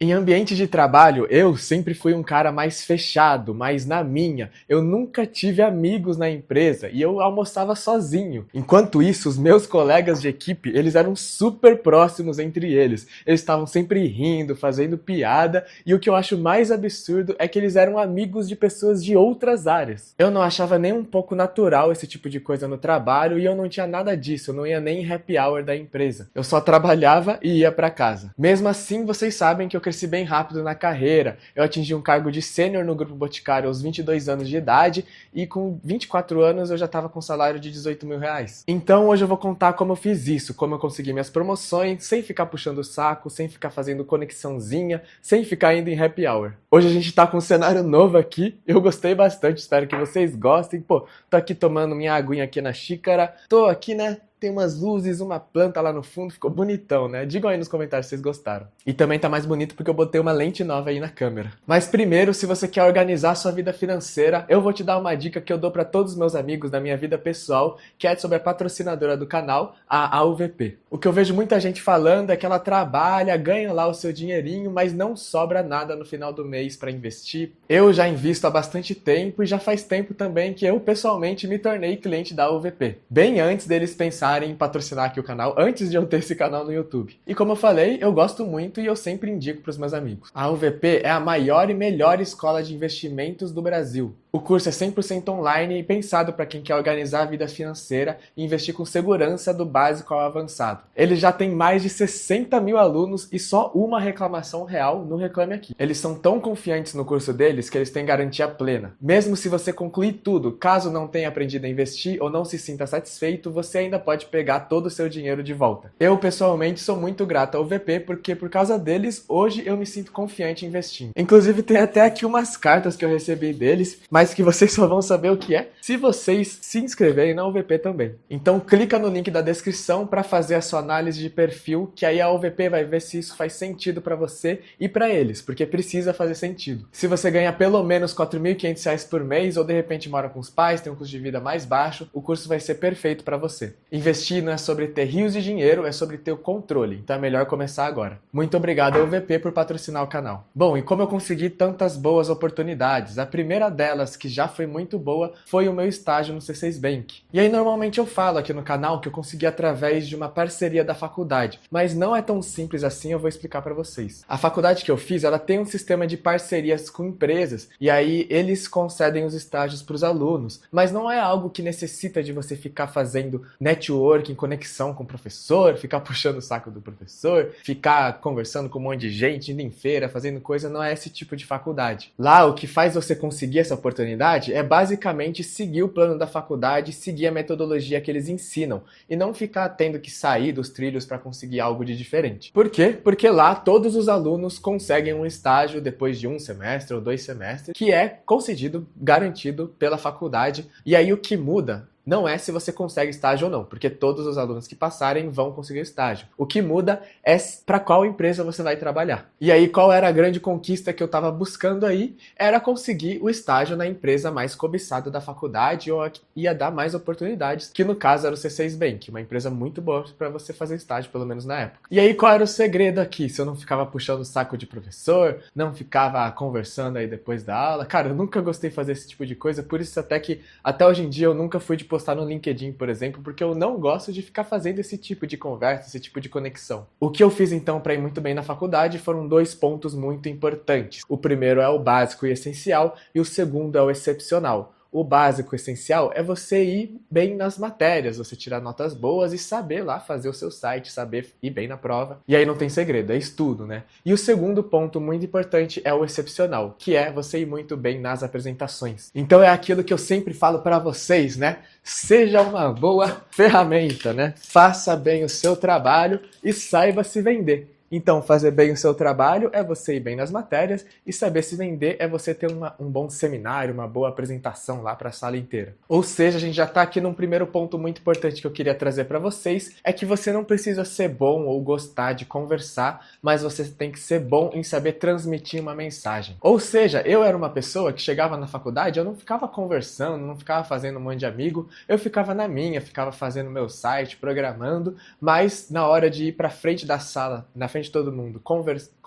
Em ambiente de trabalho, eu sempre fui um cara mais fechado, mais na minha. Eu nunca tive amigos na empresa e eu almoçava sozinho. Enquanto isso, os meus colegas de equipe, eles eram super próximos entre eles. Eles estavam sempre rindo, fazendo piada, e o que eu acho mais absurdo é que eles eram amigos de pessoas de outras áreas. Eu não achava nem um pouco natural esse tipo de coisa no trabalho e eu não tinha nada disso, eu não ia nem em happy hour da empresa. Eu só trabalhava e ia pra casa. Mesmo assim, vocês sabem que eu cresci bem rápido na carreira. Eu atingi um cargo de sênior no Grupo Boticário aos 22 anos de idade e com 24 anos eu já estava com um salário de 18 mil reais. Então hoje eu vou contar como eu fiz isso, como eu consegui minhas promoções, sem ficar puxando o saco, sem ficar fazendo conexãozinha, sem ficar indo em happy hour. Hoje a gente tá com um cenário novo aqui, eu gostei bastante, espero que vocês gostem. Pô, tô aqui tomando minha aguinha aqui na xícara, tô aqui, né? Tem umas luzes, uma planta lá no fundo, ficou bonitão, né? Digam aí nos comentários se vocês gostaram. E também tá mais bonito porque eu botei uma lente nova aí na câmera. Mas primeiro, se você quer organizar sua vida financeira, eu vou te dar uma dica que eu dou pra todos os meus amigos da minha vida pessoal, que é sobre a patrocinadora do canal, a AUVP. O que eu vejo muita gente falando é que ela trabalha, ganha lá o seu dinheirinho, mas não sobra nada no final do mês pra investir. Eu já invisto há bastante tempo e já faz tempo também que eu pessoalmente me tornei cliente da AUVP. Bem antes deles pensarem em patrocinar aqui o canal, antes de eu ter esse canal no YouTube. E como eu falei, eu gosto muito e eu sempre indico para os meus amigos. A UVP é a maior e melhor escola de investimentos do Brasil. O curso é 100% online e pensado para quem quer organizar a vida financeira e investir com segurança do básico ao avançado. Ele já tem mais de 60 mil alunos e só uma reclamação real no Reclame Aqui. Eles são tão confiantes no curso deles que eles têm garantia plena. Mesmo se você concluir tudo, caso não tenha aprendido a investir ou não se sinta satisfeito, você ainda pode pegar todo o seu dinheiro de volta. Eu, pessoalmente, sou muito grato ao VP porque por causa deles, hoje eu me sinto confiante investindo. Inclusive, tem até aqui umas cartas que eu recebi deles, mas que vocês só vão saber o que é se vocês se inscreverem na UVP também. Então clica no link da descrição para fazer a sua análise de perfil, que aí a UVP vai ver se isso faz sentido para você e para eles, porque precisa fazer sentido. Se você ganha pelo menos R$ 4.500 por mês ou de repente mora com os pais, tem um custo de vida mais baixo, o curso vai ser perfeito para você. Investir não é sobre ter rios de dinheiro, é sobre ter o controle, então é melhor começar agora. Muito obrigado ao UVP por patrocinar o canal. Bom, e como eu consegui tantas boas oportunidades? A primeira delas, que já foi muito boa, foi o meu estágio no C6 Bank. E aí normalmente eu falo aqui no canal que eu consegui através de uma parceria da faculdade, mas não é tão simples assim, eu vou explicar para vocês. A faculdade que eu fiz, ela tem um sistema de parcerias com empresas, e aí eles concedem os estágios para os alunos, mas não é algo que necessita de você ficar fazendo networking, conexão com o professor, ficar puxando o saco do professor, ficar conversando com um monte de gente, indo em feira, fazendo coisa, não é esse tipo de faculdade. Lá, o que faz você conseguir essa oportunidade é basicamente seguir o plano da faculdade, seguir a metodologia que eles ensinam e não ficar tendo que sair dos trilhos para conseguir algo de diferente. Por quê? Porque lá todos os alunos conseguem um estágio depois de um semestre ou 2 semestres, que é concedido, garantido pela faculdade, e aí o que muda não é se você consegue estágio ou não, porque todos os alunos que passarem vão conseguir estágio. O que muda é para qual empresa você vai trabalhar. E aí, qual era a grande conquista que eu estava buscando aí? Era conseguir o estágio na empresa mais cobiçada da faculdade ou que ia dar mais oportunidades, que no caso era o C6 Bank, uma empresa muito boa para você fazer estágio, pelo menos na época. E aí, qual era o segredo aqui? Se eu não ficava puxando o saco de professor, não ficava conversando aí depois da aula. Cara, eu nunca gostei de fazer esse tipo de coisa, por isso até que até hoje em dia eu nunca fui de postar no LinkedIn, por exemplo, porque eu não gosto de ficar fazendo esse tipo de conversa, esse tipo de conexão. O que eu fiz então para ir muito bem na faculdade foram 2 pontos muito importantes. O primeiro é o básico e essencial e o segundo é o excepcional. O básico essencial é você ir bem nas matérias, você tirar notas boas e saber lá fazer o seu site, saber ir bem na prova. E aí não tem segredo, é estudo, né? E o segundo ponto muito importante é o excepcional, que é você ir muito bem nas apresentações. Então é aquilo que eu sempre falo para vocês, né? Seja uma boa ferramenta, né? Faça bem o seu trabalho e saiba se vender. Então, fazer bem o seu trabalho é você ir bem nas matérias e saber se vender é você ter um bom seminário, uma boa apresentação lá para a sala inteira. Ou seja, a gente já está aqui num primeiro ponto muito importante que eu queria trazer para vocês, é que você não precisa ser bom ou gostar de conversar, mas você tem que ser bom em saber transmitir uma mensagem. Ou seja, eu era uma pessoa que chegava na faculdade, eu não ficava conversando, não ficava fazendo um monte de amigo, eu ficava na minha, ficava fazendo meu site, programando, mas na hora de ir para frente da sala, na frente de todo mundo,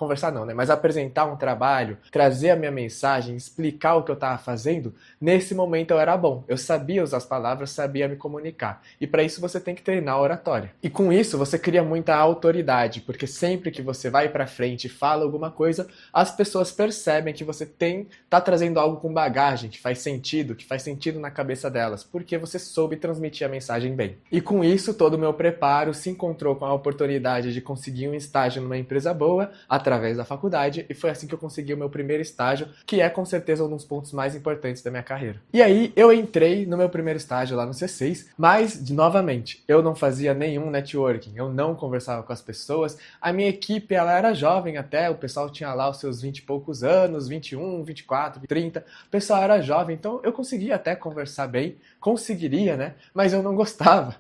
conversar não, né? Mas apresentar um trabalho, trazer a minha mensagem, explicar o que eu estava fazendo, nesse momento eu era bom. Eu sabia usar as palavras, sabia me comunicar. E para isso você tem que treinar a oratória. E com isso você cria muita autoridade, porque sempre que você vai para frente e fala alguma coisa, as pessoas percebem que você tá trazendo algo com bagagem, que faz sentido na cabeça delas, porque você soube transmitir a mensagem bem. E com isso, todo o meu preparo se encontrou com a oportunidade de conseguir um estágio numa empresa boa, através da faculdade, e foi assim que eu consegui o meu primeiro estágio, que é com certeza um dos pontos mais importantes da minha carreira. E aí, eu entrei no meu primeiro estágio lá no C6, mas, novamente, eu não fazia nenhum networking, eu não conversava com as pessoas, a minha equipe, ela era jovem até, o pessoal tinha lá os seus 20 e poucos anos, 21, 24, 30, o pessoal era jovem, então eu conseguia até conversar bem, conseguiria, né, mas eu não gostava.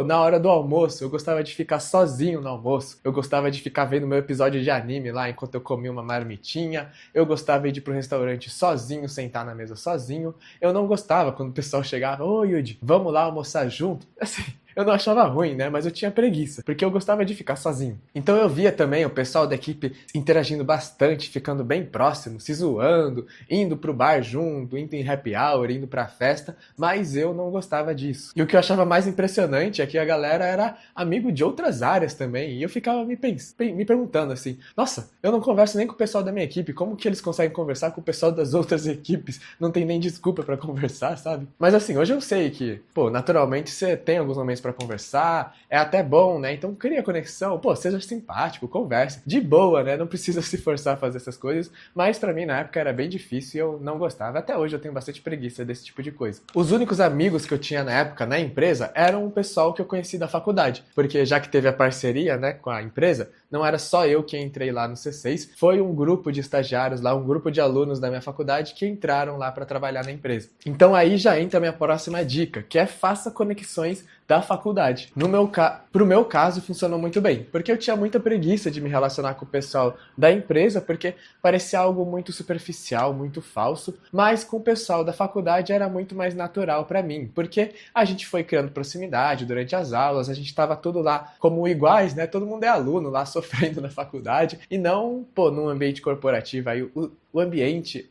Na hora do almoço, eu gostava de ficar sozinho no almoço. Eu gostava de ficar vendo meu episódio de anime lá enquanto eu comia uma marmitinha. Eu gostava de ir pro restaurante sozinho, sentar na mesa sozinho. Eu não gostava quando o pessoal chegava, ô Yudi, vamos lá almoçar junto? Assim, eu não achava ruim, né? Mas eu tinha preguiça, porque eu gostava de ficar sozinho. Então eu via também o pessoal da equipe interagindo bastante, ficando bem próximo, se zoando, indo pro bar junto, indo em happy hour, indo pra festa, mas eu não gostava disso. E o que eu achava mais impressionante é que a galera era amigo de outras áreas também, e eu ficava me perguntando assim, nossa, eu não converso nem com o pessoal da minha equipe, como que eles conseguem conversar com o pessoal das outras equipes? Não tem nem desculpa pra conversar, sabe? Mas assim, hoje eu sei que, naturalmente você tem alguns momentos pra conversar, é até bom, né? Então cria conexão, seja simpático, converse, de boa, né? Não precisa se forçar a fazer essas coisas, mas pra mim na época era bem difícil e eu não gostava. Até hoje eu tenho bastante preguiça desse tipo de coisa. Os únicos amigos que eu tinha na época na empresa eram o pessoal que eu conheci da faculdade, porque já que teve a parceria, né, com a empresa, não era só eu que entrei lá no C6, foi um grupo de estagiários lá, um grupo de alunos da minha faculdade que entraram lá para trabalhar na empresa. Então aí já entra a minha próxima dica, que é faça conexões da faculdade. Pro meu caso, funcionou muito bem, porque eu tinha muita preguiça de me relacionar com o pessoal da empresa, porque parecia algo muito superficial, muito falso, mas com o pessoal da faculdade era muito mais natural para mim, porque a gente foi criando proximidade durante as aulas, a gente estava tudo lá como iguais, né? Todo mundo é aluno lá sofrendo na faculdade, e não, num ambiente corporativo, aí o ambiente,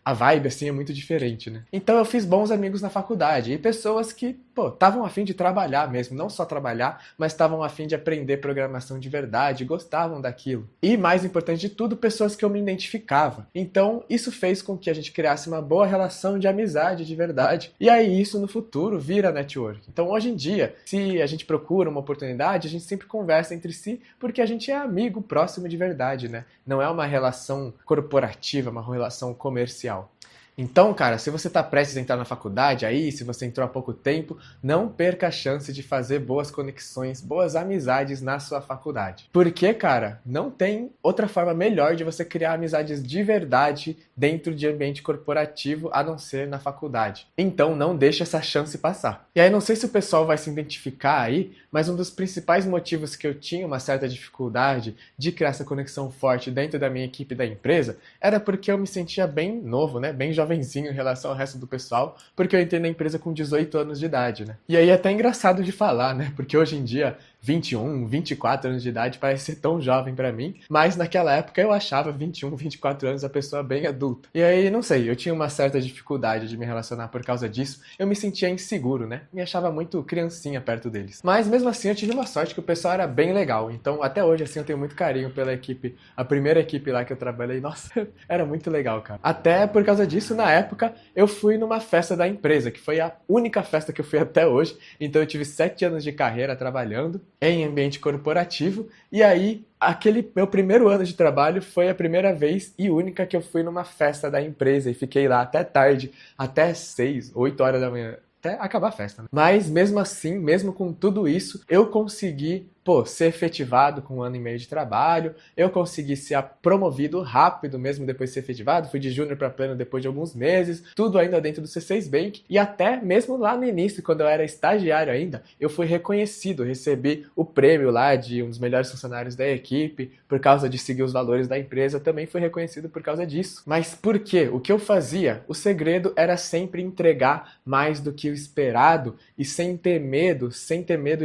a vibe, assim, é muito diferente, né? Então eu fiz bons amigos na faculdade, e pessoas que, estavam a fim de trabalhar mesmo, não só trabalhar, mas estavam a fim de aprender programação de verdade, gostavam daquilo. E, mais importante de tudo, pessoas que eu me identificava. Então, isso fez com que a gente criasse uma boa relação de amizade de verdade, e aí isso no futuro vira network. Então, hoje em dia, se a gente procura uma oportunidade, a gente sempre conversa entre si, porque a gente é amigo próximo de verdade, né? Não é uma relação corporativa, uma relação comercial. Então, cara, se você está prestes a entrar na faculdade, aí, se você entrou há pouco tempo, não perca a chance de fazer boas conexões, boas amizades na sua faculdade. Porque, cara, não tem outra forma melhor de você criar amizades de verdade dentro de ambiente corporativo, a não ser na faculdade. Então, não deixe essa chance passar. E aí, não sei se o pessoal vai se identificar aí, mas um dos principais motivos que eu tinha uma certa dificuldade de criar essa conexão forte dentro da minha equipe da empresa era porque eu me sentia bem novo, né? Bem jovenzinho em relação ao resto do pessoal, porque eu entrei na empresa com 18 anos de idade, né? E aí é até engraçado de falar, né? Porque hoje em dia, 21, 24 anos de idade parece ser tão jovem pra mim, mas naquela época eu achava 21, 24 anos a pessoa bem adulta. E aí, não sei, eu tinha uma certa dificuldade de me relacionar por causa disso, eu me sentia inseguro, né? Me achava muito criancinha perto deles. Mas mesmo assim eu tive uma sorte que o pessoal era bem legal, então até hoje assim eu tenho muito carinho pela equipe, a primeira equipe lá que eu trabalhei, nossa, era muito legal, cara. Até por causa disso, na época, eu fui numa festa da empresa, que foi a única festa que eu fui até hoje, então eu tive 7 anos de carreira trabalhando em ambiente corporativo, e aí aquele meu primeiro ano de trabalho foi a primeira vez e única que eu fui numa festa da empresa e fiquei lá até tarde, até 6, 8 horas da manhã, até acabar a festa, né? Mas mesmo assim, mesmo com tudo isso, eu consegui ser efetivado com 1 ano e meio de trabalho, eu consegui ser promovido rápido mesmo depois de ser efetivado, fui de júnior para pleno depois de alguns meses, tudo ainda dentro do C6 Bank, e até mesmo lá no início, quando eu era estagiário ainda, eu fui reconhecido, recebi o prêmio lá de um dos melhores funcionários da equipe, por causa de seguir os valores da empresa, também fui reconhecido por causa disso. Mas por quê? O que eu fazia? O segredo era sempre entregar mais do que o esperado, e sem ter medo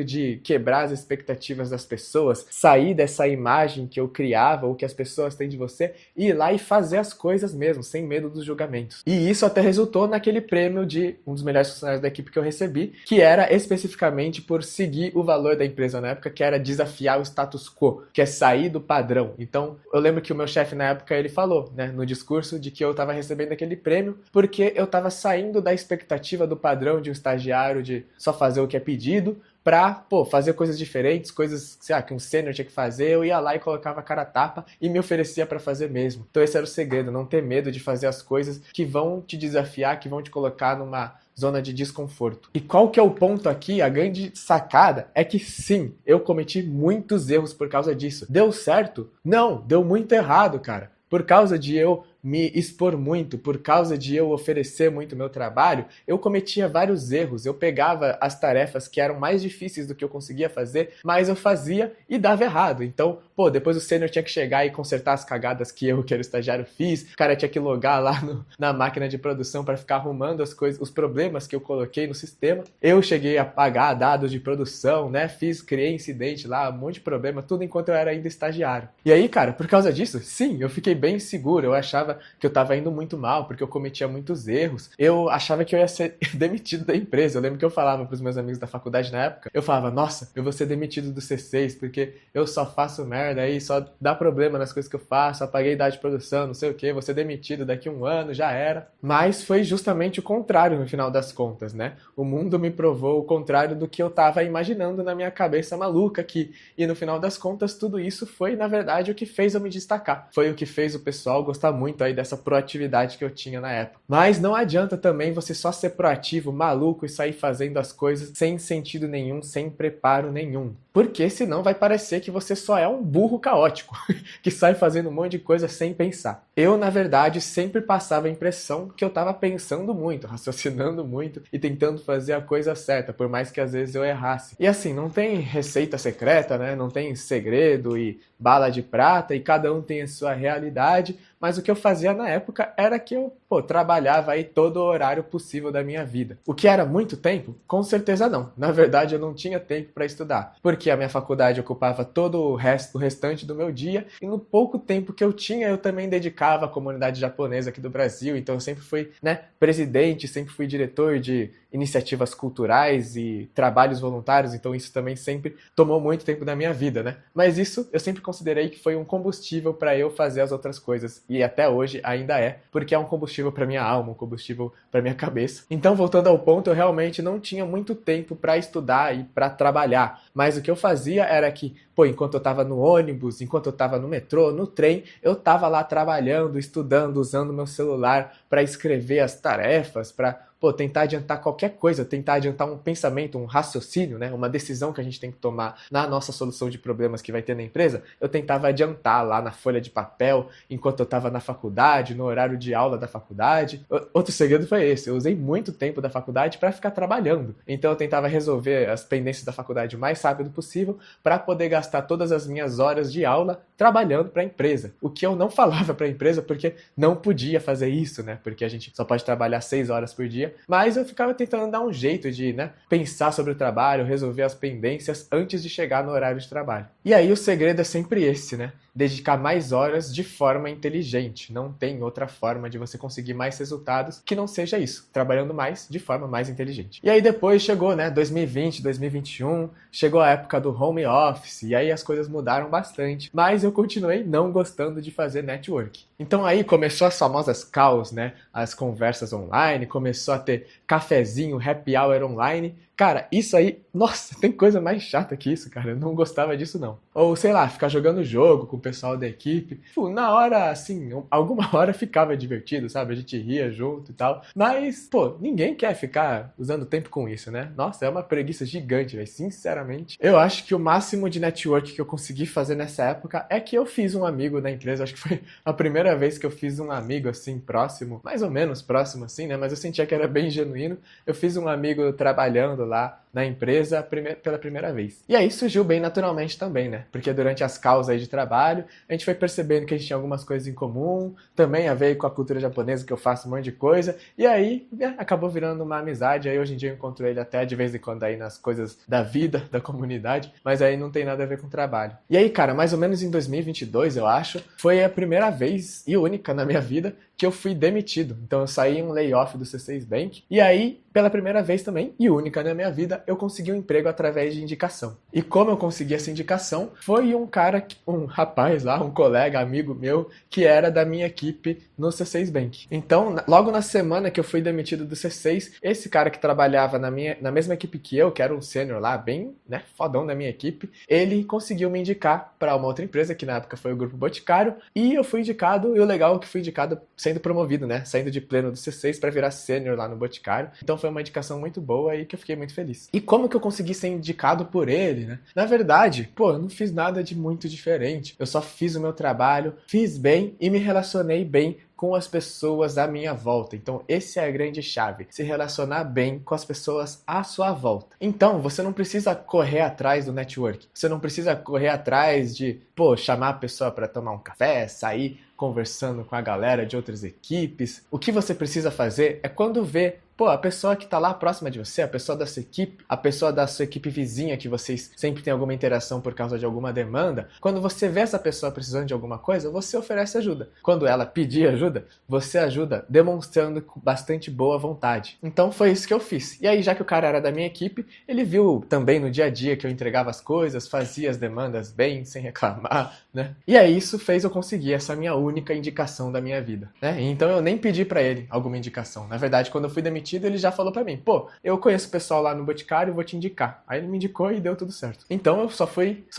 de quebrar as expectativas expectativas das pessoas, sair dessa imagem que eu criava ou que as pessoas têm de você e ir lá e fazer as coisas mesmo, sem medo dos julgamentos. E isso até resultou naquele prêmio de um dos melhores funcionários da equipe que eu recebi, que era especificamente por seguir o valor da empresa na época, que era desafiar o status quo, que é sair do padrão. Então, eu lembro que o meu chefe na época, ele falou, né, no discurso, de que eu estava recebendo aquele prêmio porque eu estava saindo da expectativa do padrão de um estagiário de só fazer o que é pedido, pra, fazer coisas diferentes, coisas, sei lá, que um sênior tinha que fazer, eu ia lá e colocava a cara a tapa e me oferecia pra fazer mesmo. Então esse era o segredo, não ter medo de fazer as coisas que vão te desafiar, que vão te colocar numa zona de desconforto. E qual que é o ponto aqui? A grande sacada é que sim, eu cometi muitos erros por causa disso. Deu certo? Não, deu muito errado, cara. Por causa de eu me expor muito, por causa de eu oferecer muito meu trabalho, eu cometia vários erros. Eu pegava as tarefas que eram mais difíceis do que eu conseguia fazer, mas eu fazia e dava errado. Então, depois o sênior tinha que chegar e consertar as cagadas que eu, que era o estagiário, fiz. O cara tinha que logar lá na máquina de produção para ficar arrumando as coisas, os problemas que eu coloquei no sistema. Eu cheguei a pagar dados de produção, né? Criei incidente lá, um monte de problema, tudo enquanto eu era ainda estagiário. E aí, cara, por causa disso, sim, eu fiquei bem inseguro. Eu achava que eu tava indo muito mal, porque eu cometia muitos erros. Eu achava que eu ia ser demitido da empresa. Eu lembro que eu falava pros meus amigos da faculdade na época, eu falava, nossa, eu vou ser demitido do C6, porque eu só faço merda aí, só dá problema nas coisas que eu faço, apaguei idade de produção, não sei o que, vou ser demitido daqui a um ano, já era. Mas foi justamente o contrário no final das contas, né? O mundo me provou o contrário do que eu tava imaginando na minha cabeça maluca aqui. E no final das contas, tudo isso foi, na verdade, o que fez eu me destacar. Foi o que fez o pessoal gostar muito aí dessa proatividade que eu tinha na época. Mas não adianta também você só ser proativo, maluco e sair fazendo as coisas sem sentido nenhum, sem preparo nenhum. Porque senão vai parecer que você só é um burro caótico, que sai fazendo um monte de coisa sem pensar. Eu, na verdade, sempre passava a impressão que eu tava pensando muito, raciocinando muito e tentando fazer a coisa certa, por mais que às vezes eu errasse. E assim, não tem receita secreta, né? Não tem segredo e bala de prata e cada um tem a sua realidade, mas o que eu fazia na época era que eu, trabalhava aí todo o horário possível da minha vida. O que era muito tempo? Com certeza não. Na verdade, eu não tinha tempo para estudar, porque a minha faculdade ocupava todo o restante do meu dia, e no pouco tempo que eu tinha, eu também dedicava à comunidade japonesa aqui do Brasil, então eu sempre fui, presidente, sempre fui diretor de iniciativas culturais e trabalhos voluntários, então isso também sempre tomou muito tempo da minha vida, né? Mas isso eu sempre considerei que foi um combustível para eu fazer as outras coisas, e até hoje ainda é, porque é um combustível para minha alma, um combustível para minha cabeça. Então, voltando ao ponto, eu realmente não tinha muito tempo para estudar e para trabalhar, mas o que eu fazia era que, enquanto eu estava no ônibus, enquanto eu estava no metrô, no trem, eu estava lá trabalhando, estudando, usando meu celular para escrever as tarefas, para tentar adiantar qualquer coisa, tentar adiantar um pensamento, um raciocínio, né? Uma decisão que a gente tem que tomar na nossa solução de problemas que vai ter na empresa, eu tentava adiantar lá na folha de papel, enquanto eu estava na faculdade, no horário de aula da faculdade. Outro segredo foi esse, eu usei muito tempo da faculdade para ficar trabalhando. Então eu tentava resolver as pendências da faculdade o mais rápido possível para poder gastar todas as minhas horas de aula trabalhando para a empresa. O que eu não falava para a empresa porque não podia fazer isso, né? Porque a gente só pode trabalhar 6 horas por dia. Mas eu ficava tentando dar um jeito de, pensar sobre o trabalho, resolver as pendências antes de chegar no horário de trabalho. E aí o segredo é sempre esse, né? Dedicar mais horas de forma inteligente. Não tem outra forma de você conseguir mais resultados que não seja isso, trabalhando mais de forma mais inteligente. E aí depois chegou, 2020, 2021, chegou a época do home office, e aí as coisas mudaram bastante, mas eu continuei não gostando de fazer network. Então aí começou as famosas calls, as conversas online, começou a ter cafezinho, happy hour online. Cara, isso aí, nossa, tem coisa mais chata que isso, cara. Eu não gostava disso, não. Ou, sei lá, ficar jogando jogo com o pessoal da equipe. Na hora, assim, alguma hora ficava divertido, sabe? A gente ria junto e tal. Mas, ninguém quer ficar usando tempo com isso, né? Nossa, é uma preguiça gigante, velho. Sinceramente. Eu acho que o máximo de network que eu consegui fazer nessa época é que eu fiz um amigo na empresa. Acho que foi a primeira vez que eu fiz um amigo, assim, próximo. Mais ou menos próximo, assim, né? Mas eu sentia que era bem genuíno. Eu fiz um amigo trabalhando lá na empresa pela primeira vez. E aí surgiu bem naturalmente também, né? Porque durante as causas aí de trabalho, a gente foi percebendo que a gente tinha algumas coisas em comum, também a ver com a cultura japonesa, que eu faço um monte de coisa, e aí acabou virando uma amizade. Aí hoje em dia eu encontro ele até de vez em quando aí nas coisas da vida, da comunidade, mas aí não tem nada a ver com trabalho. E aí, cara, mais ou menos em 2022, eu acho, foi a primeira vez e única na minha vida que eu fui demitido. Então eu saí em um layoff do C6 Bank, e aí, pela primeira vez também, e única na minha vida, eu consegui um emprego através de indicação. E como eu consegui essa indicação, foi um rapaz lá, um colega, amigo meu, que era da minha equipe no C6 Bank. Então, logo na semana que eu fui demitido do C6, esse cara que trabalhava na mesma equipe que eu, que era um sênior lá, bem, né, fodão da minha equipe, ele conseguiu me indicar para uma outra empresa, que na época foi o Grupo Boticário, e eu fui indicado, e o legal é que fui indicado sendo promovido, né, saindo de pleno do C6 para virar sênior lá no Boticário. Então foi uma indicação muito boa e que eu fiquei muito feliz. E como que eu consegui ser indicado por ele, né? Na verdade, eu não fiz nada de muito diferente. Eu só fiz o meu trabalho, fiz bem e me relacionei bem com as pessoas à minha volta. Então, essa é a grande chave. Se relacionar bem com as pessoas à sua volta. Então, você não precisa correr atrás do network. Você não precisa correr atrás de, chamar a pessoa para tomar um café, sair conversando com a galera de outras equipes. O que você precisa fazer é quando vê a pessoa que tá lá próxima de você, a pessoa da sua equipe, a pessoa da sua equipe vizinha, que vocês sempre têm alguma interação por causa de alguma demanda, quando você vê essa pessoa precisando de alguma coisa, você oferece ajuda. Quando ela pedir ajuda, você ajuda demonstrando bastante boa vontade. Então foi isso que eu fiz. E aí, já que o cara era da minha equipe, ele viu também no dia a dia que eu entregava as coisas, fazia as demandas bem, sem reclamar, né? E aí isso fez eu conseguir essa minha única indicação da minha vida, né? Então eu nem pedi pra ele alguma indicação. Na verdade, quando eu fui demitido, ele já falou pra mim, eu conheço o pessoal lá no Boticário, vou te indicar. Aí ele me indicou e deu tudo certo. Então eu só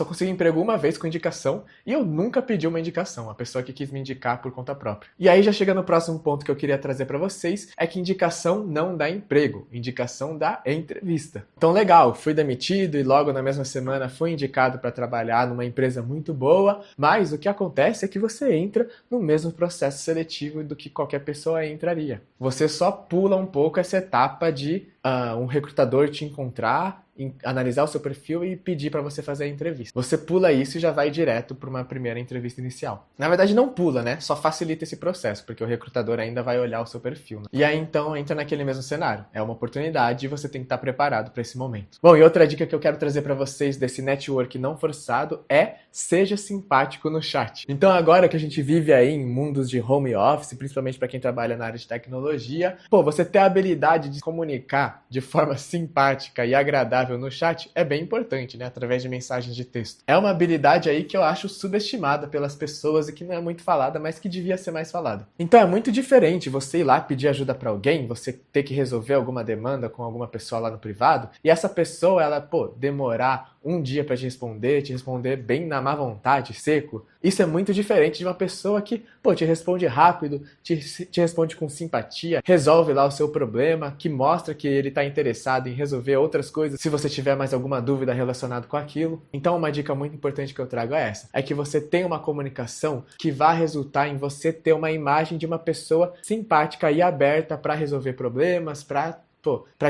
consegui emprego uma vez com indicação, e eu nunca pedi uma indicação, a pessoa que quis me indicar por conta própria. E aí já chega no próximo ponto que eu queria trazer pra vocês, é que indicação não dá emprego, indicação dá entrevista. Então legal, fui demitido e logo na mesma semana fui indicado pra trabalhar numa empresa muito boa, mas o que acontece é que você entra no mesmo processo seletivo do que qualquer pessoa entraria. Você só pula um pouco essa etapa de um recrutador te encontrar, analisar o seu perfil e pedir para você fazer a entrevista. Você pula isso e já vai direto para uma primeira entrevista inicial. Na verdade não pula, né? Só facilita esse processo, porque o recrutador ainda vai olhar o seu perfil, né? E aí então entra naquele mesmo cenário. É uma oportunidade e você tem que estar preparado para esse momento. Bom, e outra dica que eu quero trazer para vocês desse network não forçado é: seja simpático no chat. Então agora que a gente vive aí em mundos de home office, principalmente para quem trabalha na área de tecnologia, você ter a habilidade de comunicar de forma simpática e agradável no chat é bem importante, né? Através de mensagens de texto. É uma habilidade aí que eu acho subestimada pelas pessoas e que não é muito falada, mas que devia ser mais falada. Então é muito diferente você ir lá pedir ajuda pra alguém, você ter que resolver alguma demanda com alguma pessoa lá no privado, e essa pessoa, ela, demorar um dia pra te responder bem na má vontade, seco. Isso é muito diferente de uma pessoa que, te responde rápido, te responde com simpatia, resolve lá o seu problema, que mostra que ele tá interessado em resolver outras coisas, se você tiver mais alguma dúvida relacionada com aquilo. Então uma dica muito importante que eu trago é essa, é que você tenha uma comunicação que vá resultar em você ter uma imagem de uma pessoa simpática e aberta para resolver problemas, para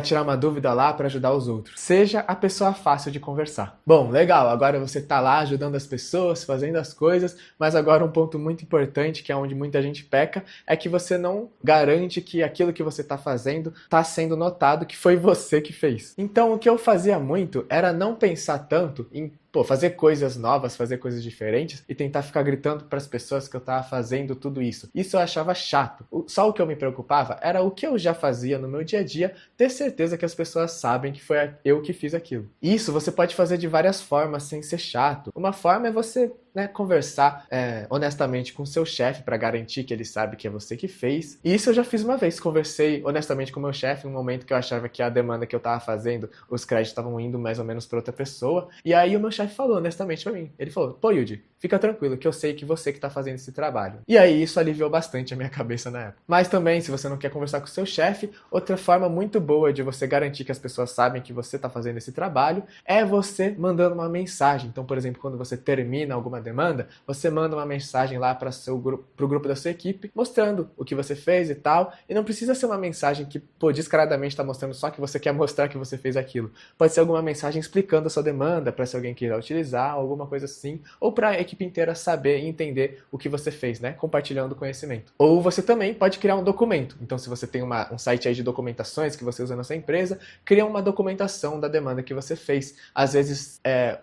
tirar uma dúvida lá, para ajudar os outros. Seja a pessoa fácil de conversar. Bom, legal, agora você tá lá ajudando as pessoas, fazendo as coisas, mas agora um ponto muito importante, que é onde muita gente peca, é que você não garante que aquilo que você tá fazendo tá sendo notado que foi você que fez. Então o que eu fazia muito era não pensar tanto em fazer coisas novas, fazer coisas diferentes e tentar ficar gritando para as pessoas que eu tava fazendo tudo isso. Isso eu achava chato. Só o que eu me preocupava era o que eu já fazia no meu dia a dia, ter certeza que as pessoas sabem que foi eu que fiz aquilo. Isso você pode fazer de várias formas sem ser chato. Uma forma é você conversar honestamente com o seu chefe para garantir que ele sabe que é você que fez. E isso eu já fiz uma vez. Conversei honestamente com o meu chefe em um momento que eu achava que a demanda que eu tava fazendo, os créditos estavam indo mais ou menos para outra pessoa. E aí o meu chefe falou honestamente para mim. Ele falou: Yuji, fica tranquilo que eu sei que você que tá fazendo esse trabalho. E aí isso aliviou bastante a minha cabeça na época. Mas também, se você não quer conversar com o seu chefe, outra forma muito boa de você garantir que as pessoas sabem que você tá fazendo esse trabalho é você mandando uma mensagem. Então, por exemplo, quando você termina alguma uma demanda, você manda uma mensagem lá para o grupo da sua equipe, mostrando o que você fez e tal, e não precisa ser uma mensagem que, descaradamente está mostrando só que você quer mostrar que você fez aquilo. Pode ser alguma mensagem explicando a sua demanda, para se alguém queira utilizar, alguma coisa assim, ou para a equipe inteira saber e entender o que você fez, né? Compartilhando o conhecimento. Ou você também pode criar um documento. Então, se você tem um site aí de documentações que você usa na sua empresa, cria uma documentação da demanda que você fez. Às vezes,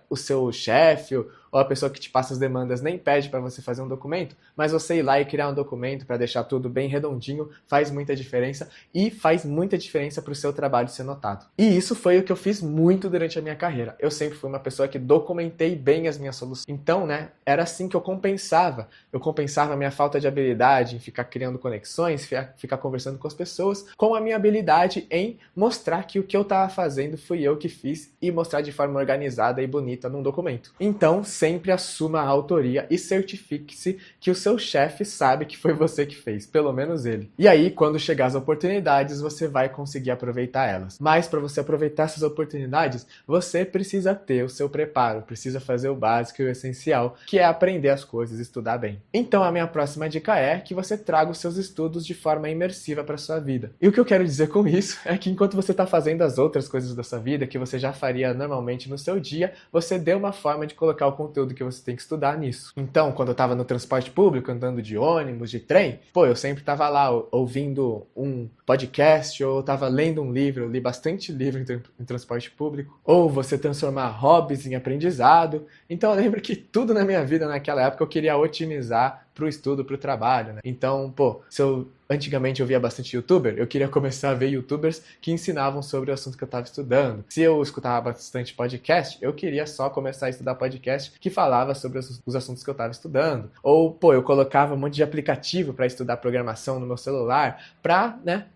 o seu chefe ou a pessoa que te passa as demandas nem pede para você fazer um documento, mas você ir lá e criar um documento para deixar tudo bem redondinho faz muita diferença e faz muita diferença para o seu trabalho ser notado. E isso foi o que eu fiz muito durante a minha carreira. Eu sempre fui uma pessoa que documentei bem as minhas soluções. Então, né, era assim que eu compensava. Eu compensava a minha falta de habilidade em ficar criando conexões, ficar conversando com as pessoas, com a minha habilidade em mostrar que o que eu estava fazendo fui eu que fiz e mostrar de forma organizada e bonita num documento. Então, sempre assuma a autoria e certifique-se que o seu chefe sabe que foi você que fez, pelo menos ele. E aí, quando chegar as oportunidades, você vai conseguir aproveitar elas. Mas para você aproveitar essas oportunidades, você precisa ter o seu preparo, precisa fazer o básico e o essencial, que é aprender as coisas, estudar bem. Então, a minha próxima dica é que você traga os seus estudos de forma imersiva para sua vida. E o que eu quero dizer com isso é que enquanto você está fazendo as outras coisas da sua vida, que você já faria normalmente no seu dia, você dê uma forma de colocar o conteúdo que você tem que estudar nisso. Então, quando eu estava no transporte público, andando de ônibus, de trem, eu sempre estava lá ouvindo um podcast, ou eu estava lendo um livro, eu li bastante livro em transporte público, ou você transformar hobbies em aprendizado. Então, eu lembro que tudo na minha vida naquela época eu queria otimizar para o estudo, para o trabalho, né? Então, antigamente eu via bastante youtuber, eu queria começar a ver youtubers que ensinavam sobre o assunto que eu estava estudando. Se eu escutava bastante podcast, eu queria só começar a estudar podcast que falava sobre os assuntos que eu estava estudando. Ou, eu colocava um monte de aplicativo para estudar programação no meu celular, para, né,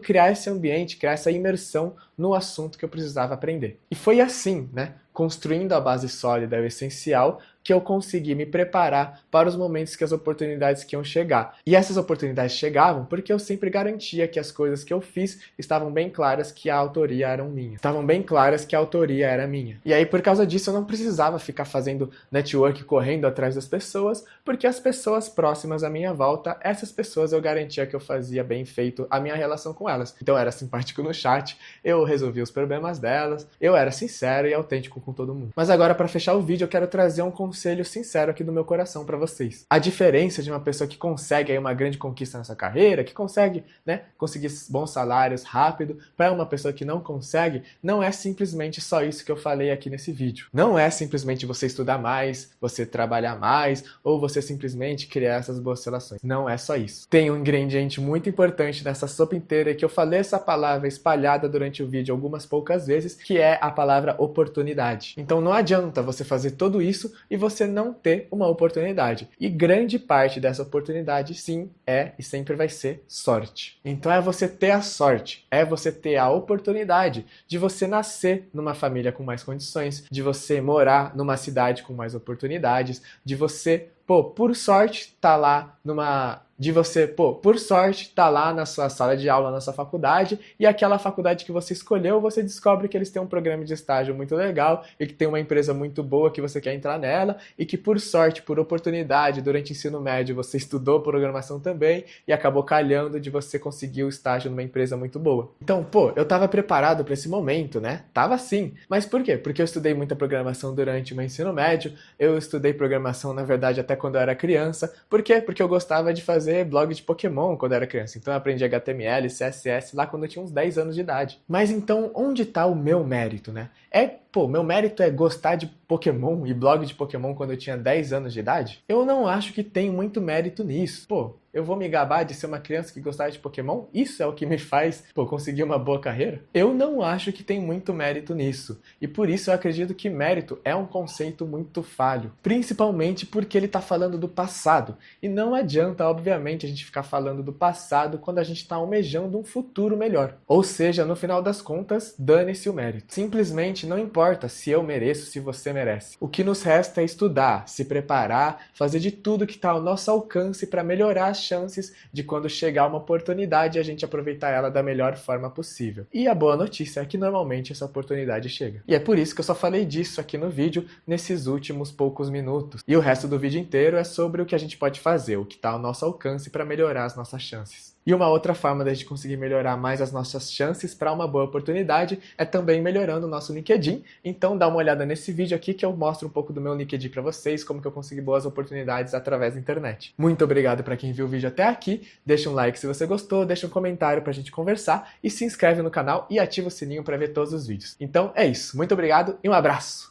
criar esse ambiente, criar essa imersão no assunto que eu precisava aprender. E foi assim, né, construindo a base sólida e o essencial, que eu consegui me preparar para os momentos que as oportunidades que iam chegar. E essas oportunidades chegavam porque eu sempre garantia que as coisas que eu fiz estavam bem claras que a autoria era minha. Estavam bem claras que a autoria era minha. E aí, por causa disso, eu não precisava ficar fazendo network correndo atrás das pessoas, porque as pessoas próximas à minha volta, essas pessoas eu garantia que eu fazia bem feito a minha relação com elas. Então, eu era simpático no chat, eu resolvia os problemas delas, eu era sincero e autêntico com todo mundo. Mas agora, para fechar o vídeo, eu quero trazer um conselho sincero aqui do meu coração para vocês. A diferença de uma pessoa que consegue aí uma grande conquista na sua carreira, que consegue, né, conseguir bons salários rápido, para uma pessoa que não consegue, não é simplesmente só isso que eu falei aqui nesse vídeo. Não é simplesmente você estudar mais, você trabalhar mais, ou você simplesmente criar essas boas relações. Não é só isso. Tem um ingrediente muito importante nessa sopa inteira, que eu falei essa palavra espalhada durante o vídeo algumas poucas vezes, que é a palavra oportunidade. Então não adianta você fazer tudo isso e você não ter uma oportunidade. E grande parte dessa oportunidade, sim, é e sempre vai ser sorte. Então é você ter a sorte, é você ter a oportunidade de você nascer numa família com mais condições, de você morar numa cidade com mais oportunidades, de você, por sorte, tá lá por sorte, tá lá na sua sala de aula, na sua faculdade, e aquela faculdade que você escolheu, você descobre que eles têm um programa de estágio muito legal, e que tem uma empresa muito boa que você quer entrar nela, e que por sorte, por oportunidade, durante o ensino médio, você estudou programação também, e acabou calhando de você conseguir o estágio numa empresa muito boa. Então, eu tava preparado para esse momento, né? Tava sim. Mas por quê? Porque eu estudei muita programação durante o meu ensino médio, eu estudei programação, na verdade, até quando eu era criança. Por quê? Porque eu gostava de fazer blog de Pokémon quando eu era criança. Então eu aprendi HTML, CSS lá quando eu tinha uns 10 anos de idade. Mas então, onde está o meu mérito, né? Meu mérito é gostar de Pokémon e blog de Pokémon quando eu tinha 10 anos de idade? Eu não acho que tem muito mérito nisso. Eu vou me gabar de ser uma criança que gostava de Pokémon? Isso é o que me faz, conseguir uma boa carreira? Eu não acho que tem muito mérito nisso. E por isso eu acredito que mérito é um conceito muito falho. Principalmente porque ele está falando do passado. E não adianta, obviamente, a gente ficar falando do passado quando a gente está almejando um futuro melhor. Ou seja, no final das contas, dane-se o mérito. Simplesmente não importa se eu mereço, se você merece. O que nos resta é estudar, se preparar, fazer de tudo que está ao nosso alcance para melhorar as chances de quando chegar uma oportunidade a gente aproveitar ela da melhor forma possível. E a boa notícia é que normalmente essa oportunidade chega. E é por isso que eu só falei disso aqui no vídeo nesses últimos poucos minutos. E o resto do vídeo inteiro é sobre o que a gente pode fazer, o que está ao nosso alcance para melhorar as nossas chances. E uma outra forma da gente conseguir melhorar mais as nossas chances para uma boa oportunidade é também melhorando o nosso LinkedIn. Então dá uma olhada nesse vídeo aqui que eu mostro um pouco do meu LinkedIn para vocês, como que eu consegui boas oportunidades através da internet. Muito obrigado para quem viu o vídeo até aqui, deixa um like se você gostou, deixa um comentário para a gente conversar e se inscreve no canal e ativa o sininho para ver todos os vídeos. Então é isso, muito obrigado e um abraço!